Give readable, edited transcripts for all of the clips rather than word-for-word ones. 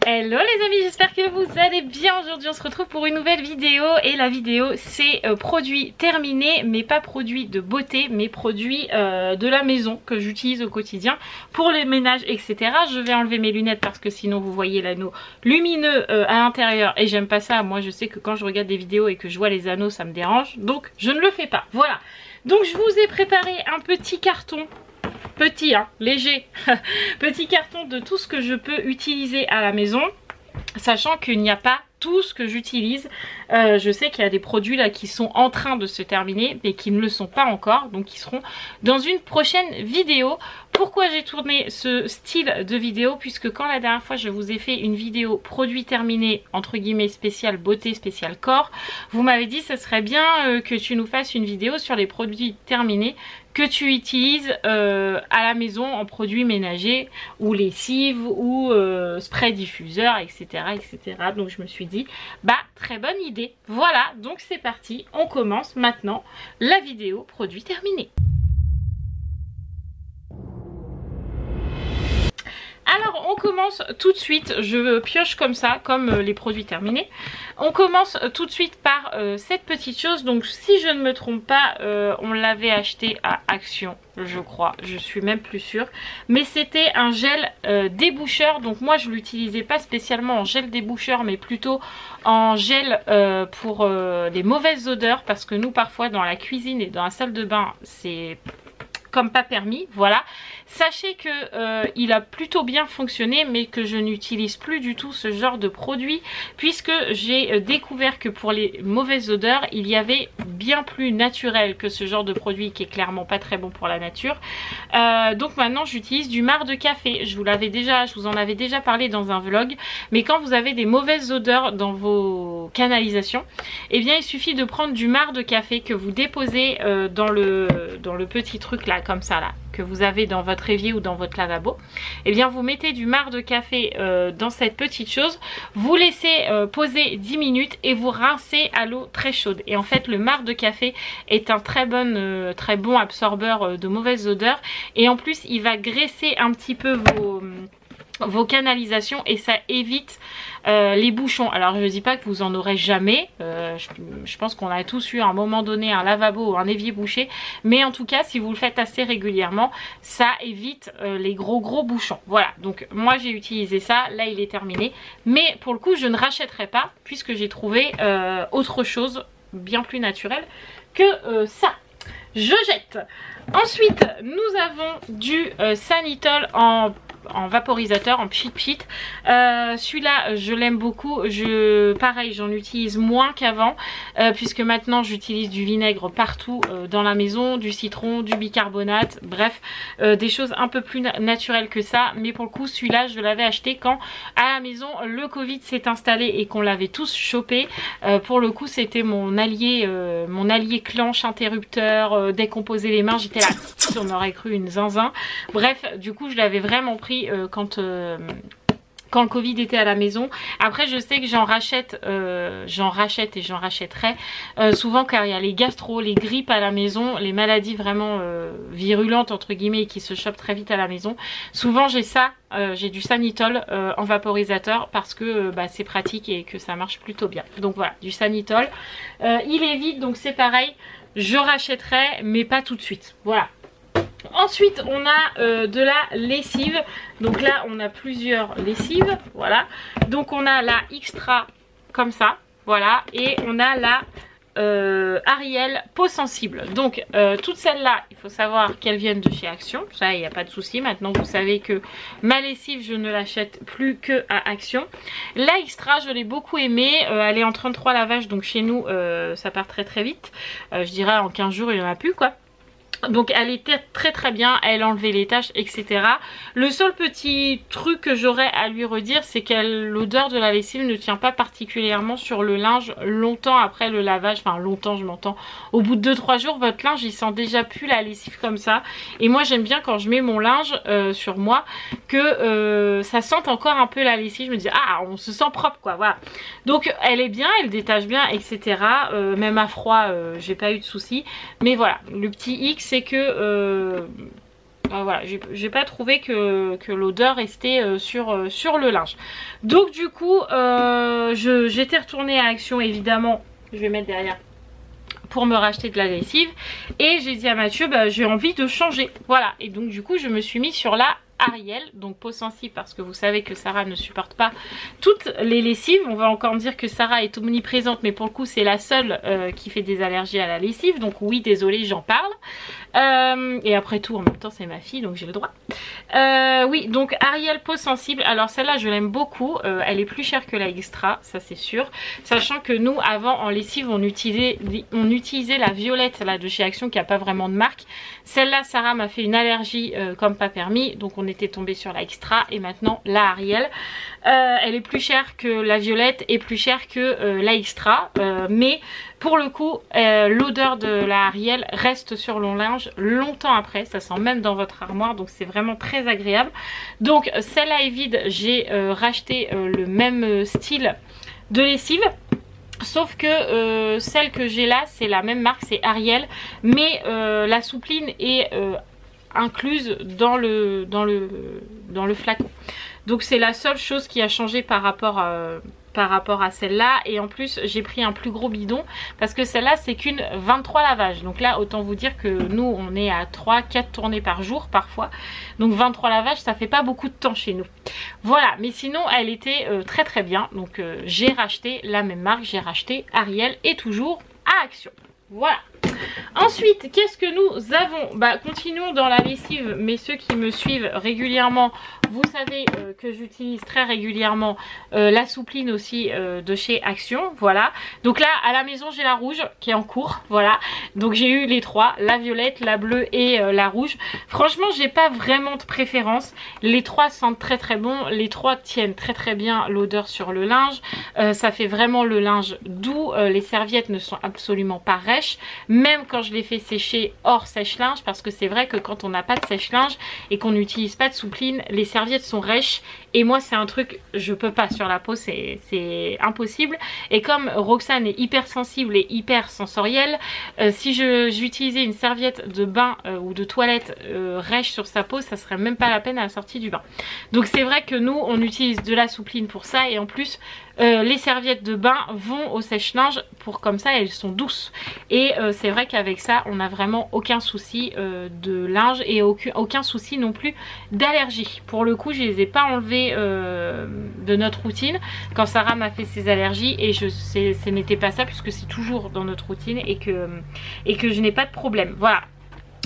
Hello les amis, j'espère que vous allez bien. Aujourd'hui on se retrouve pour une nouvelle vidéo et la vidéo c'est produits terminés, mais pas produits de beauté, mais produits de la maison que j'utilise au quotidien pour les ménages etc. Je vais enlever mes lunettes parce que sinon vous voyez l'anneau lumineux à l'intérieur et j'aime pas ça. Moi je sais que quand je regarde des vidéos et que je vois les anneaux ça me dérange, donc je ne le fais pas. Voilà, donc je vous ai préparé un petit carton. Petit, hein, léger, petit carton de tout ce que je peux utiliser à la maison, sachant qu'il n'y a pas tout ce que j'utilise. Je sais qu'il y a des produits là qui sont en train de se terminer, mais qui ne le sont pas encore, donc qui seront dans une prochaine vidéo. Pourquoi j'ai tourné ce style de vidéo? Puisque quand la dernière fois je vous ai fait une vidéo produit terminé, entre guillemets spécial beauté, spécial corps, vous m'avez dit ça serait bien que tu nous fasses une vidéo sur les produits terminés que tu utilises à la maison en produits ménagers ou lessive ou spray diffuseur etc etc. Donc je me suis dit bah très bonne idée. Voilà, donc c'est parti, on commence maintenant la vidéo produit terminé. Alors on commence tout de suite, je pioche comme ça, comme les produits terminés. On commence tout de suite par cette petite chose. Donc si je ne me trompe pas, on l'avait acheté à Action, je crois, je suis même plus sûre. Mais c'était un gel déboucheur, donc moi je l'utilisais pas spécialement en gel déboucheur, mais plutôt en gel pour les mauvaises odeurs. Parce que nous parfois dans la cuisine et dans la salle de bain, c'est comme pas permis, voilà. Sachez que il a plutôt bien fonctionné, mais que je n'utilise plus du tout ce genre de produit, puisque j'ai découvert que pour les mauvaises odeurs, il y avait bien plus naturel que ce genre de produit qui est clairement pas très bon pour la nature. Donc maintenant j'utilise du marc de café. Je vous en avais déjà parlé dans un vlog, mais quand vous avez des mauvaises odeurs dans vos canalisations, eh bien il suffit de prendre du marc de café que vous déposez dans le petit truc là, comme ça là, que vous avez dans votre évier ou dans votre lavabo. Et bien vous mettez du marc de café dans cette petite chose, vous laissez poser 10 minutes et vous rincez à l'eau très chaude. Et en fait le marc de café est un très bon absorbeur de mauvaises odeurs, et en plus il va graisser un petit peu vos canalisations et ça évite les bouchons. Alors je ne dis pas que vous en aurez jamais, je pense qu'on a tous eu à un moment donné un lavabo ou un évier bouché, mais en tout cas si vous le faites assez régulièrement, ça évite les gros bouchons. Voilà, donc moi j'ai utilisé ça, là il est terminé, mais pour le coup je ne rachèterai pas puisque j'ai trouvé autre chose bien plus naturel que ça. Je jette. Ensuite nous avons du Sanitol en vaporisateur, en pchit. Celui-là je l'aime beaucoup. Pareil, j'en utilise moins qu'avant puisque maintenant j'utilise du vinaigre partout dans la maison, du citron, du bicarbonate, bref des choses un peu plus naturelles que ça. Mais pour le coup celui-là je l'avais acheté quand à la maison le Covid s'est installé et qu'on l'avait tous chopé. Pour le coup c'était mon allié clenche, interrupteur, décomposer les mains, j'étais là, on aurait cru une zinzin. Bref, du coup je l'avais vraiment pris quand le Covid était à la maison. Après je sais que j'en rachète et j'en rachèterai souvent car il y a les gastro, les grippes à la maison, les maladies vraiment virulentes entre guillemets qui se chopent très vite à la maison. Souvent j'ai ça, j'ai du Sanitol en vaporisateur parce que c'est pratique et que ça marche plutôt bien. Donc voilà, du Sanitol. Il est vide donc c'est pareil, je rachèterai mais pas tout de suite. Voilà. Ensuite on a de la lessive. Donc là on a plusieurs lessives, voilà. Donc on a la Extra comme ça, voilà. Et on a la Ariel peau sensible. Donc toutes celles-là, il faut savoir qu'elles viennent de chez Action. Ça il n'y a pas de souci. Maintenant vous savez que ma lessive je ne l'achète plus que à Action. La Extra je l'ai beaucoup aimée. Elle est en 33 lavages, donc chez nous ça part très vite. Je dirais en 15 jours il n'y en a plus quoi. Donc elle était très bien, elle enlevait les taches etc. Le seul petit truc que j'aurais à lui redire, c'est que l'odeur de la lessive ne tient pas particulièrement sur le linge longtemps après le lavage. Enfin longtemps, je m'entends, au bout de 2-3 jours votre linge il sent déjà plus la lessive comme ça. Et moi j'aime bien quand je mets mon linge sur moi que ça sente encore un peu la lessive. Je me dis ah on se sent propre quoi, voilà. Donc elle est bien, elle détache bien etc. Même à froid j'ai pas eu de soucis. Mais voilà, le petit X c'est que Voilà, j'ai pas trouvé que l'odeur restait sur le linge. Donc du coup, j'étais retournée à Action, évidemment, je vais mettre derrière, pour me racheter de la lessive. Et j'ai dit à Mathieu, bah, j'ai envie de changer. Voilà, et donc du coup, je me suis mise sur la Ariel, donc peau sensible, parce que vous savez que Sarah ne supporte pas toutes les lessives. On va encore me dire que Sarah est omniprésente, mais pour le coup c'est la seule qui fait des allergies à la lessive, donc oui, désolée, j'en parle. Et après tout, en même temps c'est ma fille, donc j'ai le droit. Oui, donc Ariel peau sensible, alors celle-là je l'aime beaucoup. Elle est plus chère que la Extra, ça c'est sûr, sachant que nous avant en lessive on utilisait la violette là de chez Action, qui a pas vraiment de marque. Celle-là, Sarah m'a fait une allergie comme pas permis, donc on était tombé sur la Extra, et maintenant la Ariel. Elle est plus chère que la violette et plus chère que la Extra, mais pour le coup l'odeur de la Ariel reste sur le linge longtemps après, ça sent même dans votre armoire, donc c'est vraiment très agréable. Donc celle-là est vide, j'ai racheté le même style de lessive. Sauf que celle que j'ai là, c'est la même marque, c'est Ariel, mais la soupline est incluse dans le flacon. Donc c'est la seule chose qui a changé par rapport à celle-là. Et en plus j'ai pris un plus gros bidon parce que celle-là c'est qu'une 23 lavages. Donc là autant vous dire que nous on est à 3-4 tournées par jour parfois. Donc 23 lavages ça fait pas beaucoup de temps chez nous. Voilà, mais sinon elle était très très bien. Donc j'ai racheté la même marque, j'ai racheté Ariel, et toujours à Action. Voilà. Ensuite, qu'est-ce que nous avons? Bah, continuons dans la lessive, mais ceux qui me suivent régulièrement, vous savez que j'utilise très régulièrement la soupline aussi de chez Action. Voilà. Donc là, à la maison, j'ai la rouge qui est en cours. Voilà. Donc j'ai eu les trois, la violette, la bleue et la rouge. Franchement, j'ai pas vraiment de préférence. Les trois sentent très très bon. Les trois tiennent très très bien l'odeur sur le linge. Ça fait vraiment le linge doux. Les serviettes ne sont absolument pas rêches. Même quand je les fais sécher hors sèche-linge, parce que c'est vrai que quand on n'a pas de sèche-linge et qu'on n'utilise pas de soupline, les serviettes sont rêches, et moi c'est un truc, je peux pas sur la peau, c'est impossible. Et comme Roxane est hyper sensible et hyper sensorielle, si j'utilisais une serviette de bain ou de toilette rêche sur sa peau, ça serait même pas la peine à la sortie du bain. Donc c'est vrai que nous on utilise de la soupline pour ça, et en plus les serviettes de bain vont au sèche-linge pour, comme ça elles sont douces. Et c'est vrai qu'avec ça on n'a vraiment aucun souci de linge, et aucun souci non plus d'allergie. Pour le coup je les ai pas enlevées de notre routine quand Sarah m'a fait ses allergies, et ce n'était pas ça puisque c'est toujours dans notre routine, et que je n'ai pas de problème. Voilà.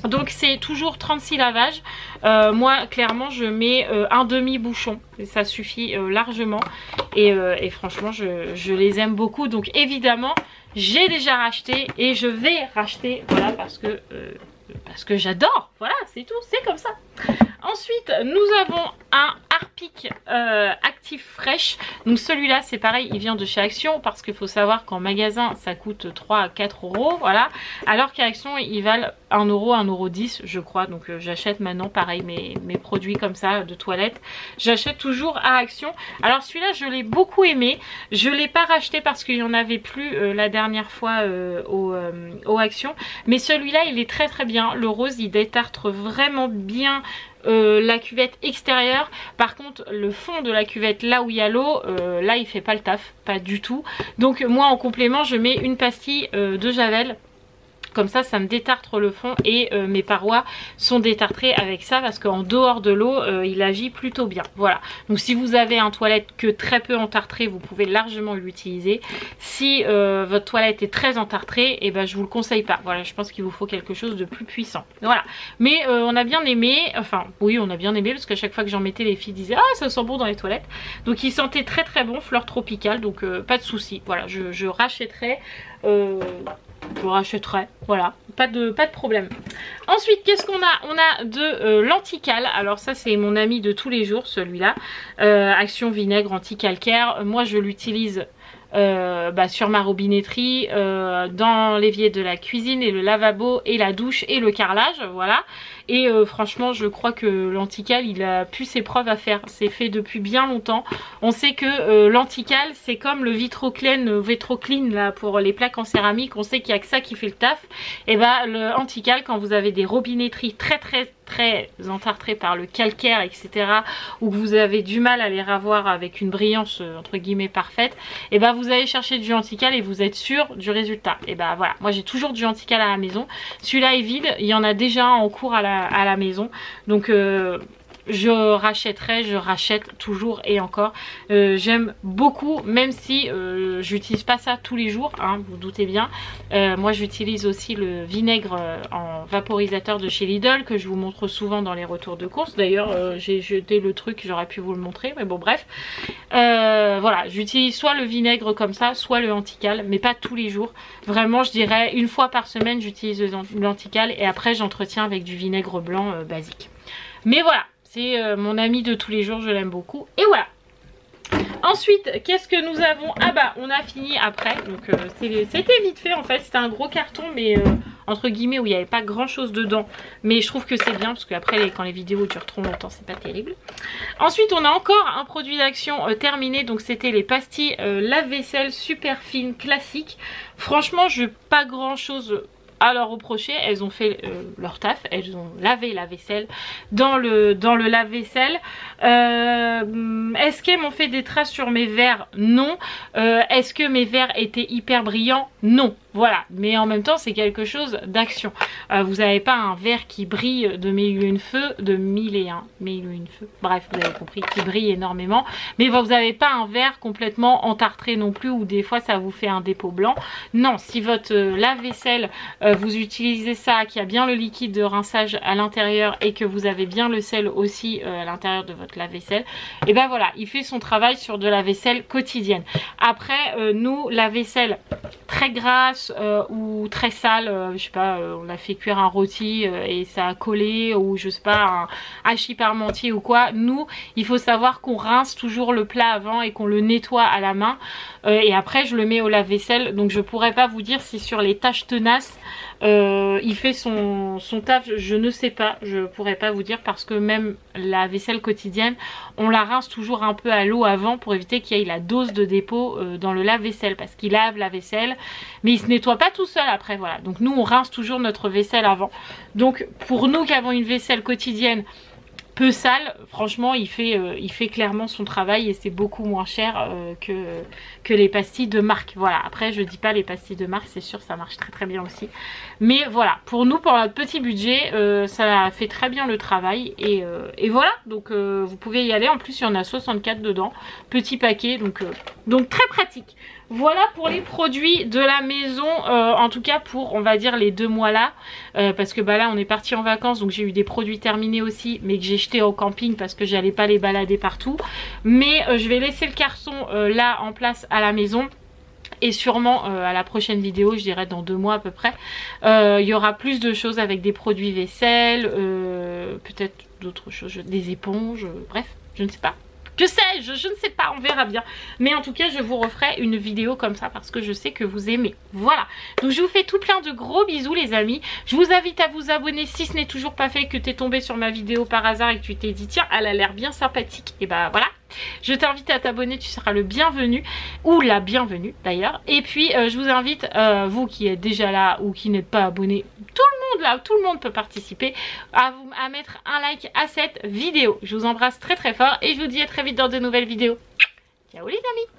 Donc c'est toujours 36 lavages. Moi clairement je mets un demi bouchon, et ça suffit largement, et franchement je les aime beaucoup. Donc évidemment j'ai déjà racheté et je vais racheter, voilà, parce que j'adore, voilà, c'est tout, c'est comme ça. Ensuite nous avons un Harpic Active Fresh. Donc celui-là c'est pareil, il vient de chez Action, parce qu'il faut savoir qu'en magasin ça coûte 3 à 4 euros, voilà, alors qu'à Action ils valent 1 euro, 1,10 € je crois. Donc j'achète maintenant pareil mes produits comme ça de toilette, j'achète toujours à Action. Alors celui-là je l'ai beaucoup aimé, je l'ai pas racheté parce qu'il y en avait plus la dernière fois au Action, mais celui-là il est très très bien. Le rose il détartre vraiment bien la cuvette extérieure. Par contre le fond de la cuvette, là où il y a l'eau, là il fait pas le taf, pas du tout. Donc moi en complément je mets une pastille de Javel. Comme ça, ça me détartre le fond, et mes parois sont détartrées avec ça, parce qu'en dehors de l'eau, il agit plutôt bien. Voilà. Donc si vous avez un toilette que très peu entartré, vous pouvez largement l'utiliser. Si votre toilette est très entartrée, et ben je vous le conseille pas. Voilà, je pense qu'il vous faut quelque chose de plus puissant. Voilà. Mais on a bien aimé, enfin oui, on a bien aimé, parce qu'à chaque fois que j'en mettais, les filles disaient ah ça sent bon dans les toilettes. Donc il sentait très très bon, fleur tropicale, donc pas de souci. Voilà, je rachèterai. Je rachèterai, voilà, pas de problème. Ensuite qu'est-ce qu'on a? On a de l'anticale. Alors ça c'est mon ami de tous les jours, celui-là, Action Vinaigre Anticalcaire. Moi je l'utilise sur ma robinetterie, dans l'évier de la cuisine et le lavabo et la douche et le carrelage, voilà. Et franchement je crois que l'Antical il a plus ses preuves à faire. C'est fait depuis bien longtemps. On sait que l'Antical c'est comme le Vitroclean là pour les plaques en céramique. On sait qu'il n'y a que ça qui fait le taf. Et bah le Antical, quand vous avez des robinetteries très entartrées par le calcaire etc, ou que vous avez du mal à les ravoir avec une brillance entre guillemets parfaite, et bah vous allez chercher du Antical et vous êtes sûr du résultat. Et bah voilà, moi j'ai toujours du Antical à la maison. Celui-là est vide, il y en a déjà en cours à la maison, donc je rachète toujours et encore. J'aime beaucoup, même si j'utilise pas ça tous les jours, hein, vous doutez bien. Moi j'utilise aussi le vinaigre en vaporisateur de chez Lidl, que je vous montre souvent dans les retours de course. D'ailleurs j'ai jeté le truc, j'aurais pu vous le montrer, mais bon bref. Voilà, j'utilise soit le vinaigre comme ça, soit le Antical, mais pas tous les jours. Vraiment je dirais une fois par semaine j'utilise l'Antical, et après j'entretiens avec du vinaigre blanc basique. Mais voilà, c'est mon ami de tous les jours, je l'aime beaucoup. Et voilà. Ensuite, qu'est-ce que nous avons? Ah bah, on a fini après. Donc c'était vite fait en fait. C'était un gros carton, mais entre guillemets, où il n'y avait pas grand chose dedans. Mais je trouve que c'est bien, parce qu'après, quand les vidéos durent trop longtemps, c'est pas terrible. Ensuite, on a encore un produit d'action terminé. Donc c'était les pastilles lave-vaisselle super fines classiques. Franchement, je n'ai pas grand chose à leur reprocher. Elles ont fait leur taf, elles ont lavé la vaisselle dans le lave-vaisselle. Est-ce qu'elles m'ont fait des traces sur mes verres? Non. Est-ce que mes verres étaient hyper brillants? Non. Voilà, mais en même temps c'est quelque chose d'action. Vous n'avez pas un verre qui brille de mille et une feux, bref vous avez compris, qui brille énormément, mais vous n'avez pas un verre complètement entartré non plus, où des fois ça vous fait un dépôt blanc. Non, si votre lave-vaisselle vous utilisez ça, qui a bien le liquide de rinçage à l'intérieur et que vous avez bien le sel aussi à l'intérieur de votre lave-vaisselle, et ben voilà, il fait son travail sur de la vaisselle quotidienne. Après nous, la vaisselle très grasse ou très sale, je sais pas, on a fait cuire un rôti et ça a collé, ou je sais pas, un hachis parmentier ou quoi. Nous, il faut savoir qu'on rince toujours le plat avant et qu'on le nettoie à la main, et après je le mets au lave-vaisselle. Donc je pourrais pas vous dire si sur les taches tenaces il fait son taf, je ne sais pas, je pourrais pas vous dire, parce que même la vaisselle quotidienne on la rince toujours un peu à l'eau avant pour éviter qu'il y ait la dose de dépôt dans le lave-vaisselle, parce qu'il lave la vaisselle mais il se nettoie pas tout seul après. Voilà, donc nous on rince toujours notre vaisselle avant. Donc pour nous qui avons une vaisselle quotidienne peu sale, franchement il fait clairement son travail, et c'est beaucoup moins cher que les pastilles de marque. Voilà, après je dis pas les pastilles de marque, c'est sûr ça marche très bien aussi, mais voilà, pour nous, pour notre petit budget, ça fait très bien le travail, et voilà, donc vous pouvez y aller. En plus il y en a 64 dedans, petit paquet, donc très pratique. Voilà pour les produits de la maison, en tout cas pour, on va dire, les 2 mois là, parce que bah là on est parti en vacances, donc j'ai eu des produits terminés aussi, mais que j'ai jetés au camping parce que j'allais pas les balader partout. Mais je vais laisser le carton là en place à la maison. Et sûrement à la prochaine vidéo, je dirais dans 2 mois à peu près, il y aura plus de choses avec des produits vaisselle, peut-être d'autres choses, des éponges, bref, je ne sais pas. Je ne sais pas, on verra bien. Mais en tout cas, je vous referai une vidéo comme ça parce que je sais que vous aimez. Voilà. Donc je vous fais tout plein de gros bisous les amis. Je vous invite à vous abonner si ce n'est toujours pas fait, que tu es tombé sur ma vidéo par hasard et que tu t'es dit tiens, elle a l'air bien sympathique. Et bah voilà. Je t'invite à t'abonner, tu seras le bienvenu, ou la bienvenue d'ailleurs. Et puis je vous invite, vous qui êtes déjà là ou qui n'êtes pas abonné, tout le monde peut participer, à mettre un like à cette vidéo. Je vous embrasse très fort et je vous dis à très vite dans de nouvelles vidéos. Ciao les amis.